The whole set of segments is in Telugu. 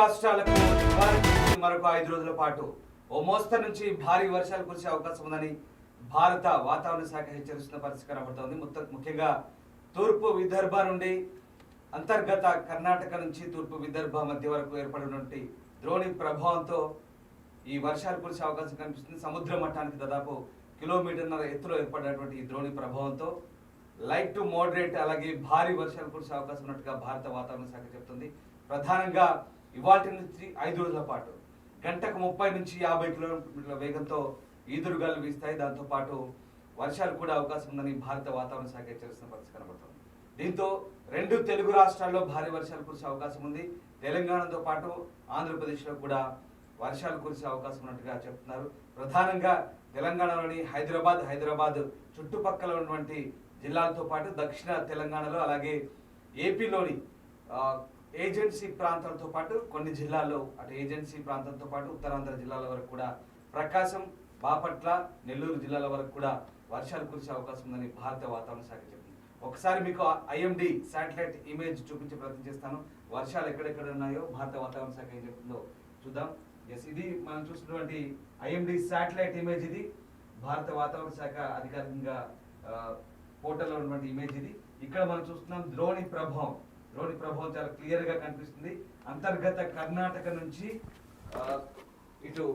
రాష్ట్రాలకు ఇవాళ నుంచి మరొక 5 రోజుల పాటు ఓ మోస్తరు నుంచి భారీ వర్షాలు కురిసే అవకాశం ఉందని భారత వాతావరణ శాఖ హెచ్చరిస్తున్న పరిస్థితి కనబడుతోంది. ముఖ్యంగా తూర్పు విదర్భ నుండి అంతర్గత కర్ణాటక నుంచి తూర్పు విదర్భ మధ్య వరకు ఏర్పడినటువంటి ద్రోణి ప్రభావంతో ఈ వర్షాలు కురిసే అవకాశం కనిపిస్తుంది. సముద్ర మట్టానికి దాదాపు కిలోమీటర్న్నర ఎత్తులో ఏర్పడినటువంటి ఈ ద్రోణి ప్రభావంతో లైట్ టు మోడరేట్ అలాగే భారీ వర్షాలు కురిసే అవకాశం ఉన్నట్టుగా భారత వాతావరణ శాఖ చెబుతుంది. ప్రధానంగా ఇవాటి నుంచి 5 రోజుల పాటు గంటకు 30 నుంచి 50 కిలోమీటర్ల వేగంతో ఈదురుగాలు వీస్తాయి. దాంతోపాటు వర్షాలు కూడా అవకాశం ఉందని భారత వాతావరణ శాఖ హెచ్చరిస్తున్న పరిస్థితి కనబడుతుంది. దీంతో 2 తెలుగు రాష్ట్రాల్లో భారీ వర్షాలు కురిసే అవకాశం ఉంది. తెలంగాణతో పాటు ఆంధ్రప్రదేశ్లో కూడా వర్షాలు కురిసే అవకాశం ఉన్నట్టుగా చెప్తున్నారు. ప్రధానంగా తెలంగాణలోని హైదరాబాద్ చుట్టుపక్కల ఉన్నటువంటి జిల్లాలతో పాటు దక్షిణ తెలంగాణలో అలాగే ఏపీలోని ఏజెన్సీ ప్రాంతాలతో పాటు కొన్ని జిల్లాల్లో అటు ఏజెన్సీ ప్రాంతంతో పాటు ఉత్తరాంధ్ర జిల్లాల వరకు కూడా ప్రకాశం, బాపట్ల, నెల్లూరు జిల్లాల వరకు కూడా వర్షాలు కురిసే అవకాశం ఉందని భారత వాతావరణ శాఖ చెప్పింది. ఒకసారి మీకు ఐఎండి శాటిలైట్ ఇమేజ్ చూపించే ప్రయత్నం చేస్తాను. వర్షాలు ఎక్కడెక్కడ ఉన్నాయో భారత వాతావరణ శాఖ ఏం చెప్తుందో చూద్దాం. ఇది మనం చూసినటువంటి ఐఎండి శాటిలైట్ ఇమేజ్. ఇది భారత వాతావరణ శాఖ అధికారికంగా పోర్టల్లో ఉన్నటువంటి ఇమేజ్. ఇది ఇక్కడ మనం చూస్తున్నాం ద్రోణి ప్రభావం చాలా క్లియర్ గా కనిపిస్తుంది. అంతర్గత కర్ణాటక నుంచి ఇటు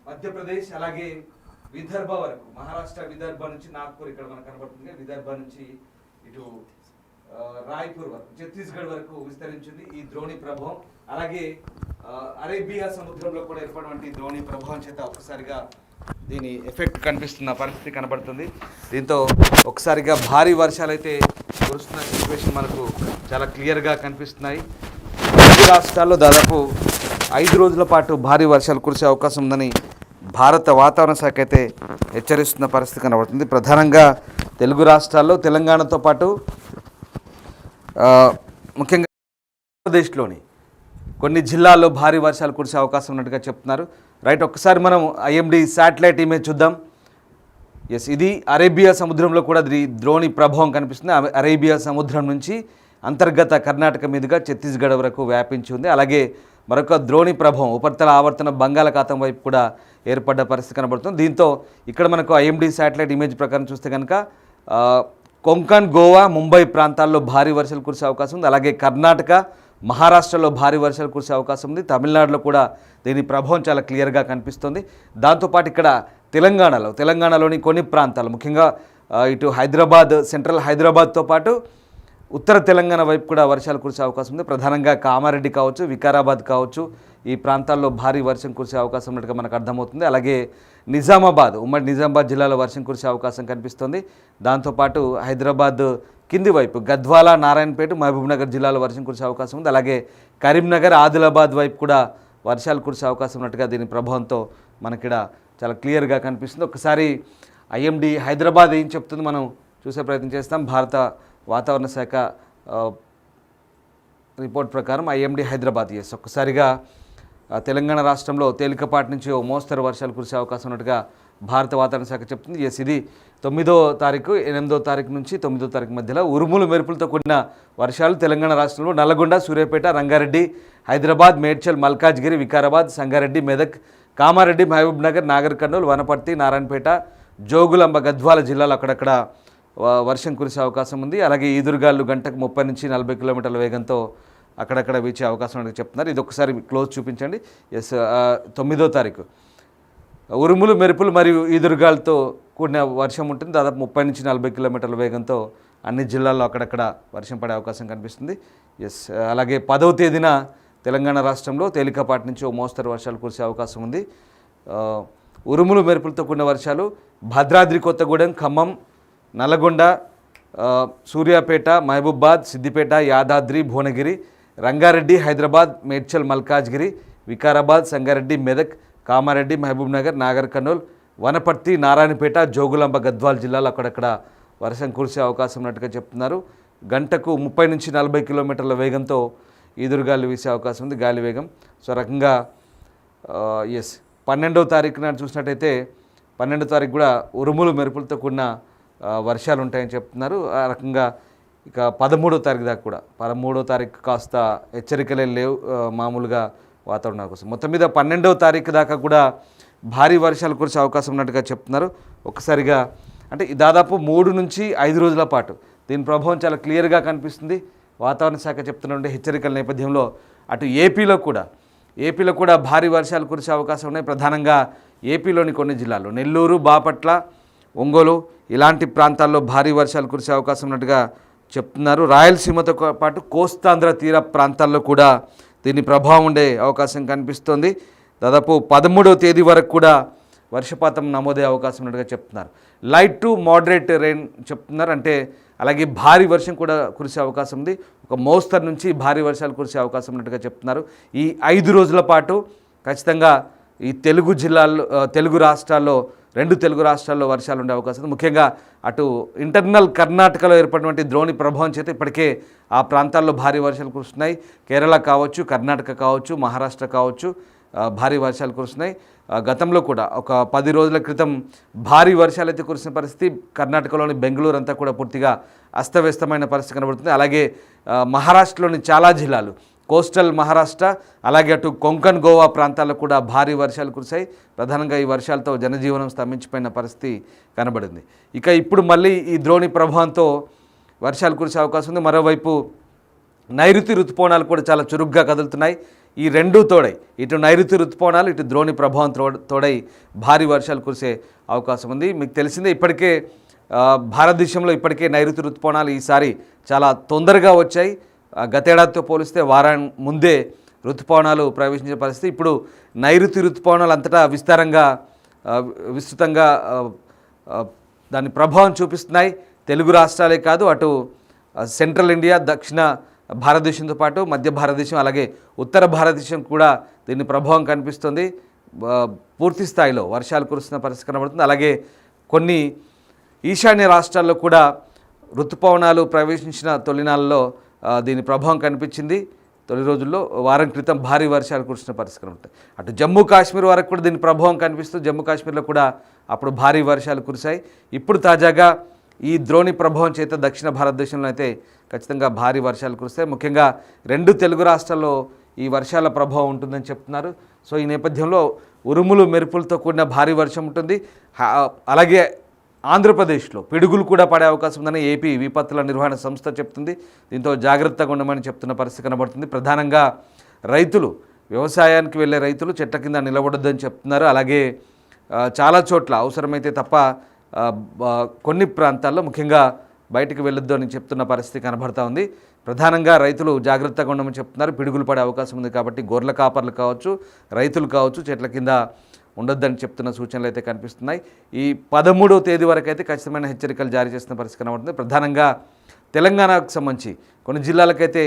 మధ్యప్రదేశ్ అలాగే విదర్భ వరకు, మహారాష్ట్ర విదర్భ నుంచి నాగ్పూర్ ఇక్కడ మనకు కనబడుతుంది. విదర్భ నుంచి ఇటు రాయ్పూర్ వరకు, ఛత్తీస్గఢ్ వరకు విస్తరించింది ఈ ద్రోణి ప్రభావం. అలాగే అరేబియా సముద్రంలో కూడా ఏర్పడినటువంటి ద్రోణి ప్రభావం చేత ఒకసారిగా దీని ఎఫెక్ట్ కనిపిస్తున్న పరిస్థితి కనబడుతుంది. దీంతో ఒకసారిగా భారీ వర్షాలు అయితే కురుస్తున్న సిచ్యువేషన్ మనకు చాలా క్లియర్గా కనిపిస్తున్నాయి. తెలుగు రాష్ట్రాల్లో దాదాపు 5 రోజుల పాటు భారీ వర్షాలు కురిసే అవకాశం ఉందని భారత వాతావరణ శాఖ అయితే హెచ్చరిస్తున్న పరిస్థితి కనబడుతుంది. ప్రధానంగా తెలుగు రాష్ట్రాల్లో తెలంగాణతో పాటు ముఖ్యంగా ఆంధ్రప్రదేశ్లోని కొన్ని జిల్లాల్లో భారీ వర్షాలు కురిసే అవకాశం ఉన్నట్టుగా చెప్తున్నారు. రైట్, ఒక్కసారి మనం ఐఎండి శాటిలైట్ ఇమేజ్ చూద్దాం. ఇది అరేబియా సముద్రంలో కూడా ద్రోణి ప్రభావం కనిపిస్తుంది. అరేబియా సముద్రం నుంచి అంతర్గత కర్ణాటక మీదుగా ఛత్తీస్గఢ్ వరకు వ్యాపించి ఉంది. అలాగే మరొక ద్రోణి ప్రభావం ఉపరితల ఆవర్తన బంగాళాఖాతం వైపు కూడా ఏర్పడ్డ పరిస్థితి కనబడుతుంది. దీంతో ఇక్కడ మనకు ఐఎండి శాటిలైట్ ఇమేజ్ ప్రకారం చూస్తే కనుక కొంకణ్, గోవా, ముంబై ప్రాంతాల్లో భారీ వర్షాలు కురిసే అవకాశం ఉంది. అలాగే కర్ణాటక, మహారాష్ట్రలో భారీ వర్షాలు కురిసే అవకాశం ఉంది. తమిళనాడులో కూడా దీని ప్రభావం చాలా క్లియర్గా కనిపిస్తుంది. దాంతోపాటు ఇక్కడ తెలంగాణలోని కొన్ని ప్రాంతాలు, ముఖ్యంగా ఇటు సెంట్రల్ హైదరాబాద్తో పాటు ఉత్తర తెలంగాణ వైపు కూడా వర్షాలు కురిసే అవకాశం ఉంది. ప్రధానంగా కామారెడ్డి కావచ్చు, వికారాబాద్ కావచ్చు, ఈ ప్రాంతాల్లో భారీ వర్షం కురిసే అవకాశం ఉన్నట్టుగా మనకు అర్థమవుతుంది. అలాగే ఉమ్మడి నిజామాబాద్ జిల్లాలో వర్షం కురిసే అవకాశం కనిపిస్తుంది. దాంతోపాటు హైదరాబాద్ కింది వైపు గద్వాల, నారాయణపేట, మహబూబ్నగర్ జిల్లాలో వర్షం కురిసే అవకాశం ఉంది. అలాగే కరీంనగర్, ఆదిలాబాద్ వైపు కూడా వర్షాలు కురిసే అవకాశం ఉన్నట్టుగా దీని ప్రభావంతో మనకిడ చాలా క్లియర్గా కనిపిస్తుంది. ఒకసారి ఐఎండి హైదరాబాద్ ఏం చెప్తుంది మనం చూసే ప్రయత్నం చేస్తాం. భారత వాతావరణ శాఖ రిపోర్ట్ ప్రకారం ఐఎండి హైదరాబాద్ ఒక్కసారిగా తెలంగాణ రాష్ట్రంలో తేలికపాటి నుంచి ఓ మోస్తరు వర్షాలు కురిసే అవకాశం ఉన్నట్టుగా భారత వాతావరణ శాఖ చెప్తుంది. ఇది 9వ తారీఖు, 8వ తారీఖు నుంచి 9వ తారీఖు మధ్యలో ఉరుములు మెరుపులతో కూడిన వర్షాలు తెలంగాణ రాష్ట్రంలో నల్లగొండ, సూర్యాపేట, రంగారెడ్డి, హైదరాబాద్, మేడ్చల్, మల్కాజ్గిరి, వికారాబాద్, సంగారెడ్డి, మెదక్, కామారెడ్డి, మహబూబ్నగర్, నాగర్ కర్నూలు, వనపర్తి, నారాయణపేట, జోగులాంబ, గద్వాల జిల్లాలో అక్కడక్కడ వర్షం కురిసే అవకాశం ఉంది. అలాగే ఈదురుగాలు గంటకు 30 నుంచి 40 కిలోమీటర్ల వేగంతో అక్కడక్కడ వీచే అవకాశం అని చెప్తున్నారు. ఇది ఒకసారి క్లోజ్ చూపించండి. 9వ తారీఖు ఉరుములు, మెరుపులు మరియు ఈదురుగాలతో కూడిన వర్షం ఉంటుంది. దాదాపు 30 నుంచి 40 కిలోమీటర్ల వేగంతో అన్ని జిల్లాల్లో అక్కడక్కడ వర్షం పడే అవకాశం కనిపిస్తుంది. అలాగే 10వ తేదీన తెలంగాణ రాష్ట్రంలో తేలికపాటి నుంచి ఓ మోస్తరు వర్షాలు కురిసే అవకాశం ఉంది. ఉరుములు, మెరుపులతో కూడిన వర్షాలు భద్రాద్రి కొత్తగూడెం, ఖమ్మం, నల్గొండ, సూర్యాపేట, మహబూబాద్, సిద్దిపేట, యాదాద్రి, భువనగిరి, రంగారెడ్డి, హైదరాబాద్, మేడ్చల్, మల్కాజ్గిరి, వికారాబాద్, సంగారెడ్డి, మెదక్, కామారెడ్డి, మహబూబ్నగర్, నాగర్ కర్నూల్, వనపర్తి, నారాయణపేట, జోగులాంబ, గద్వాల్ జిల్లాలో అక్కడక్కడ వర్షం కురిసే అవకాశం ఉన్నట్టుగా చెప్తున్నారు. గంటకు 30 నుంచి 40 కిలోమీటర్ల వేగంతో ఈదురుగాలు వీసే అవకాశం ఉంది, గాలి వేగం. రకంగా 12వ తారీఖు నాడు చూసినట్టయితే 12వ తారీఖు కూడా ఉరుములు, మెరుపులతో కూడిన వర్షాలు ఉంటాయని చెప్తున్నారు. ఆ రకంగా ఇక 13వ తారీఖు దాకా కూడా 13వ తారీఖు కాస్త హెచ్చరికలే లేవు. మామూలుగా వాతావరణం కోసం మొత్తం మీద 12వ తారీఖు దాకా కూడా భారీ వర్షాలు కురిసే అవకాశం ఉన్నట్టుగా చెప్తున్నారు. ఒక్కసారిగా అంటే దాదాపు 3 నుంచి 5 రోజుల పాటు దీని ప్రభావం చాలా క్లియర్గా కనిపిస్తుంది. వాతావరణ శాఖ చెప్తున్నటువంటి హెచ్చరికల నేపథ్యంలో అటు ఏపీలో కూడా భారీ వర్షాలు కురిసే అవకాశం ఉన్నాయి. ప్రధానంగా ఏపీలోని కొన్ని జిల్లాల్లో నెల్లూరు, బాపట్ల, ఒంగోలు ఇలాంటి ప్రాంతాల్లో భారీ వర్షాలు కురిసే అవకాశం ఉన్నట్టుగా చెప్తున్నారు. రాయలసీమతో పాటు కోస్తాంధ్ర తీర ప్రాంతాల్లో కూడా దీని ప్రభావం ఉండే అవకాశం కనిపిస్తోంది. దాదాపు 13వ తేదీ వరకు కూడా వర్షపాతం నమోదయ్యే అవకాశం ఉన్నట్టుగా చెప్తున్నారు. లైట్ టు మోడరేట్ రెయిన్ చెప్తున్నారు. అంటే అలాగే భారీ వర్షం కూడా కురిసే అవకాశం ఉంది. ఒక మోస్తరు నుంచి భారీ వర్షాలు కురిసే అవకాశం ఉన్నట్టుగా చెప్తున్నారు. ఈ 5 రోజుల పాటు ఖచ్చితంగా ఈ తెలుగు రాష్ట్రాల్లో 2 తెలుగు రాష్ట్రాల్లో వర్షాలు ఉండే అవకాశం ఉంది. ముఖ్యంగా అటు ఇంటర్నల్ కర్ణాటకలో ఏర్పడినటువంటి ద్రోణి ప్రభావం చేత ఇప్పటికే ఆ ప్రాంతాల్లో భారీ వర్షాలు కురుస్తున్నాయి. కేరళ కావచ్చు, కర్ణాటక కావచ్చు, మహారాష్ట్ర కావచ్చు భారీ వర్షాలు కురుస్తున్నాయి. గతంలో కూడా ఒక 10 రోజుల క్రితం భారీ వర్షాలు అయితే కురిసిన పరిస్థితి. కర్ణాటకలోని బెంగళూరు అంతా కూడా పూర్తిగా అస్తవ్యస్తమైన పరిస్థితి కనబడుతుంది. అలాగే మహారాష్ట్రలోని చాలా జిల్లాలు, కోస్టల్ మహారాష్ట్ర అలాగే అటు కొంకణ్, గోవా ప్రాంతాల్లో కూడా భారీ వర్షాలు కురిశాయి. ప్రధానంగా ఈ వర్షాలతో జనజీవనం స్తంభించిపోయిన పరిస్థితి కనబడింది. ఇక ఇప్పుడు మళ్ళీ ఈ ద్రోణి ప్రభావంతో వర్షాలు కురిసే అవకాశం ఉంది. మరోవైపు నైరుతి రుతుపవనాలు కూడా చాలా చురుగ్గా కదులుతున్నాయి. ఈ రెండూ తోడై, ఇటు నైరుతి రుతుపవనాలు, ఇటు ద్రోణి ప్రభావం తోడై భారీ వర్షాలు కురిసే అవకాశం ఉంది. మీకు తెలిసిందే ఇప్పటికే భారతదేశంలో ఇప్పటికే నైరుతి రుతుపవనాలు ఈసారి చాలా తొందరగా వచ్చాయి. గతేడాదితో పోలిస్తే వారం ముందే రుతుపవనాలు ప్రవేశించే పరిస్థితి. ఇప్పుడు నైరుతి రుతుపవనాలు అంతటా విస్తృతంగా దాని ప్రభావం చూపిస్తున్నాయి. తెలుగు రాష్ట్రాలే కాదు, అటు సెంట్రల్ ఇండియా, దక్షిణ భారతదేశంతో పాటు మధ్య భారతదేశం అలాగే ఉత్తర భారతదేశం కూడా దీని ప్రభావం కనిపిస్తుంది. పూర్తి స్థాయిలో వర్షాలు కురుస్తున్న పరిస్థితి కనబడుతుంది. అలాగే కొన్ని ఈశాన్య రాష్ట్రాల్లో కూడా ఋతుపవనాలు ప్రవేశించిన తొలినాళ్ళలో దీని ప్రభావం కనిపించింది. తొలి రోజుల్లో వారం క్రితం భారీ వర్షాలు కురిసిన పరిస్థితి కనబడుతుంది. అటు జమ్మూ కాశ్మీర్ వరకు కూడా దీని ప్రభావం కనిపిస్తూ జమ్మూ కాశ్మీర్లో కూడా అప్పుడు భారీ వర్షాలు కురిశాయి. ఇప్పుడు తాజాగా ఈ ద్రోణి ప్రభావం చేత దక్షిణ భారతదేశంలో అయితే ఖచ్చితంగా భారీ వర్షాలు కురుస్తాయి. ముఖ్యంగా 2 తెలుగు రాష్ట్రాల్లో ఈ వర్షాల ప్రభావం ఉంటుందని చెప్తున్నారు. సో ఈ నేపథ్యంలో ఉరుములు మెరుపులతో కూడిన భారీ వర్షం ఉంటుంది. అలాగే ఆంధ్రప్రదేశ్లో పిడుగులు కూడా పడే అవకాశం ఉందని ఏపీ విపత్తుల నిర్వహణ సంస్థ చెప్తుంది. దీంతో జాగ్రత్తగా ఉండమని చెప్తున్న పరిస్థితి కనబడుతుంది. ప్రధానంగా రైతులు, వ్యవసాయానికి వెళ్ళే రైతులు చెట్ల కింద నిలబడొద్దని చెప్తున్నారు. అలాగే చాలా చోట్ల అవసరమైతే తప్ప కొన్ని ప్రాంతాల్లో ముఖ్యంగా బయటికి వెళ్ళొద్దు అని చెప్తున్న పరిస్థితి కనబడతా ఉంది. ప్రధానంగా రైతులు జాగ్రత్తగా ఉండమని చెప్తున్నారు. పిడుగులు పడే అవకాశం ఉంది కాబట్టి గొర్రెల కాపర్లు కావచ్చు, రైతులు కావచ్చు చెట్ల కింద ఉండొద్దని చెప్తున్న సూచనలు అయితే కనిపిస్తున్నాయి. ఈ 13వ తేదీ వరకు అయితే ఖచ్చితమైన హెచ్చరికలు జారీ చేస్తున్న పరిస్థితి కనబడుతుంది. ప్రధానంగా తెలంగాణకు సంబంధించి కొన్ని జిల్లాలకైతే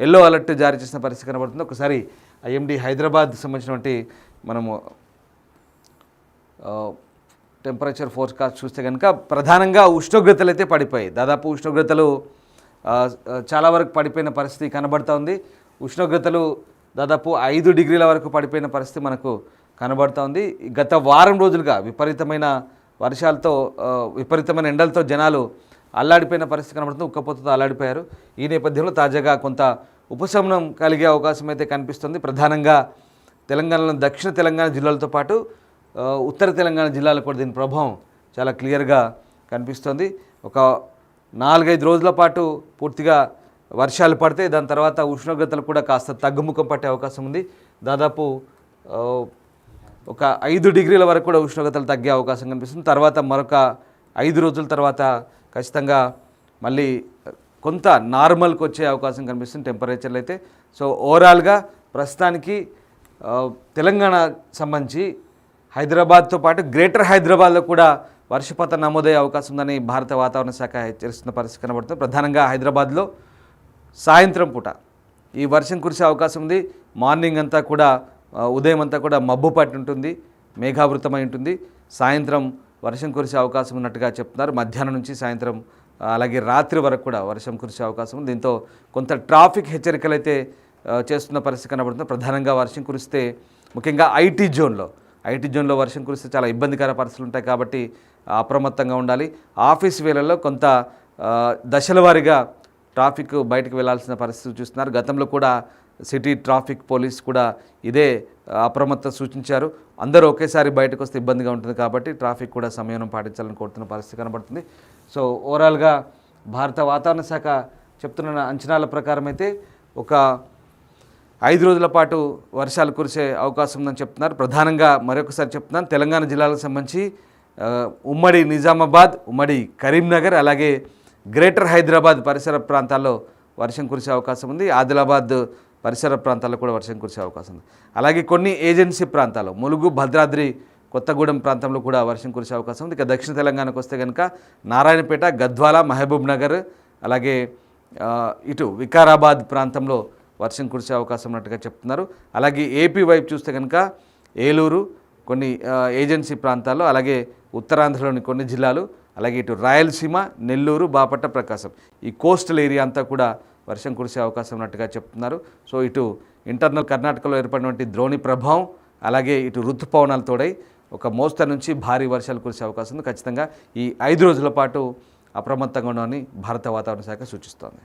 ఎల్లో అలర్ట్ జారీ చేసిన పరిస్థితి కనబడుతుంది. ఒకసారి ఐఎండీ హైదరాబాద్ సంబంధించినటువంటి మనము టెంపరేచర్ ఫోర్కాస్ట్ చూస్తే కనుక ప్రధానంగా ఉష్ణోగ్రతలు అయితే పడిపోయాయి. దాదాపు ఉష్ణోగ్రతలు చాలా వరకు పడిపోయిన పరిస్థితి కనబడుతూ ఉంది. ఉష్ణోగ్రతలు దాదాపు 5 డిగ్రీల వరకు పడిపోయిన పరిస్థితి మనకు కనబడుతూ ఉంది. గత వారం రోజులుగా విపరీతమైన వర్షాలతో, విపరీతమైన ఎండలతో జనాలు అల్లాడిపోయిన పరిస్థితి కనబడుతుంది. ఉక్కపోతతో అల్లాడిపోయారు. ఈ నేపథ్యంలో తాజాగా కొంత ఉపశమనం కలిగే అవకాశం అయితే కనిపిస్తుంది. ప్రధానంగా తెలంగాణలో దక్షిణ తెలంగాణ జిల్లాలతో పాటు ఉత్తర తెలంగాణ జిల్లాలో కూడా దీని ప్రభావం చాలా క్లియర్గా కనిపిస్తుంది. ఒక 4-5 రోజుల పాటు పూర్తిగా వర్షాలు పడితే దాని తర్వాత ఉష్ణోగ్రతలు కూడా కాస్త తగ్గుముఖం పట్టే అవకాశం ఉంది. దాదాపు ఒక 5 డిగ్రీల వరకు కూడా ఉష్ణోగ్రతలు తగ్గే అవకాశం కనిపిస్తుంది. తర్వాత మరొక 5 రోజుల తర్వాత ఖచ్చితంగా మళ్ళీ కొంత నార్మల్కి వచ్చే అవకాశం కనిపిస్తుంది టెంపరేచర్లు అయితే. సో ఓవరాల్గా ప్రస్తుతానికి తెలంగాణ సంబంధించి హైదరాబాద్తో పాటు గ్రేటర్ హైదరాబాద్లో కూడా వర్షపాతం నమోదయ్యే అవకాశం ఉందని భారత వాతావరణ శాఖ హెచ్చరిస్తున్న పరిస్థితి కనబడుతుంది. ప్రధానంగా హైదరాబాద్లో సాయంత్రం పూట ఈ వర్షం కురిసే అవకాశం ఉంది. మార్నింగ్ అంతా కూడా, ఉదయం అంతా కూడా మబ్బు పట్టి ఉంటుంది, మేఘావృతమై ఉంటుంది. సాయంత్రం వర్షం కురిసే అవకాశం ఉన్నట్టుగా చెప్తున్నారు. మధ్యాహ్నం నుంచి సాయంత్రం అలాగే రాత్రి వరకు కూడా వర్షం కురిసే అవకాశం ఉంది. దీంతో కొంత ట్రాఫిక్ హెచ్చరికలు అయితే చేస్తున్న పరిస్థితి కనబడుతుంది. ప్రధానంగా వర్షం కురిస్తే ముఖ్యంగా ఐటీ జోన్లో వర్షం కురిస్తే చాలా ఇబ్బందికర పరిస్థితులు ఉంటాయి కాబట్టి అప్రమత్తంగా ఉండాలి. ఆఫీస్ వేళల్లో కొంత దశల వారీగా ట్రాఫిక్ బయటకు వెళ్లాల్సిన పరిస్థితి చూస్తున్నారు. గతంలో కూడా సిటీ ట్రాఫిక్ పోలీస్ కూడా ఇదే అప్రమత్త సూచించారు. అందరూ ఒకేసారి బయటకు వస్తే ఇబ్బందిగా ఉంటుంది కాబట్టి ట్రాఫిక్ కూడా సంయమనం పాటించాలని కోరుతున్న పరిస్థితి కనబడుతుంది. సో ఓవరాల్గా భారత వాతావరణ శాఖ చెప్తున్న అంచనాల ప్రకారం అయితే ఒక 5 రోజుల పాటు వర్షాలు కురిసే అవకాశం ఉందని చెప్తున్నారు. ప్రధానంగా మరొకసారి చెప్తున్నాను, తెలంగాణ జిల్లాలకు సంబంధించి ఉమ్మడి నిజామాబాద్, ఉమ్మడి కరీంనగర్, అలాగే గ్రేటర్ హైదరాబాద్ పరిసర ప్రాంతాల్లో వర్షం కురిసే అవకాశం ఉంది. ఆదిలాబాద్ పరిసర ప్రాంతాల్లో కూడా వర్షం కురిసే అవకాశం ఉంది. అలాగే కొన్ని ఏజెన్సీ ప్రాంతాలు ములుగు, భద్రాద్రి, కొత్తగూడెం ప్రాంతంలో కూడా వర్షం కురిసే అవకాశం ఉంది. ఇక దక్షిణ తెలంగాణకు వస్తే కనుక నారాయణపేట, గద్వాల, మహబూబ్ నగర్, అలాగే ఇటు వికారాబాద్ ప్రాంతంలో వర్షం కురిసే అవకాశం ఉన్నట్టుగా చెప్తున్నారు. అలాగే ఏపీ వైపు చూస్తే కనుక ఏలూరు, కొన్ని ఏజెన్సీ ప్రాంతాల్లో, అలాగే ఉత్తరాంధ్రలోని కొన్ని జిల్లాలు, అలాగే ఇటు రాయలసీమ, నెల్లూరు, బాపట్ల, ప్రకాశం ఈ కోస్టల్ ఏరియా అంతా కూడా వర్షం కురిసే అవకాశం ఉన్నట్టుగా చెప్తున్నారు. సో ఇటు ఇంటర్నల్ కర్ణాటకలో ఏర్పడినటువంటి ద్రోణి ప్రభావం, అలాగే ఇటు ఋతుపవనాలు తోడై ఒక మోస్తరు నుంచి భారీ వర్షాలు కురిసే అవకాశం ఉంది. ఖచ్చితంగా ఈ 5 రోజుల పాటు అప్రమత్తంగా ఉండమని భారత వాతావరణ శాఖ సూచిస్తోంది.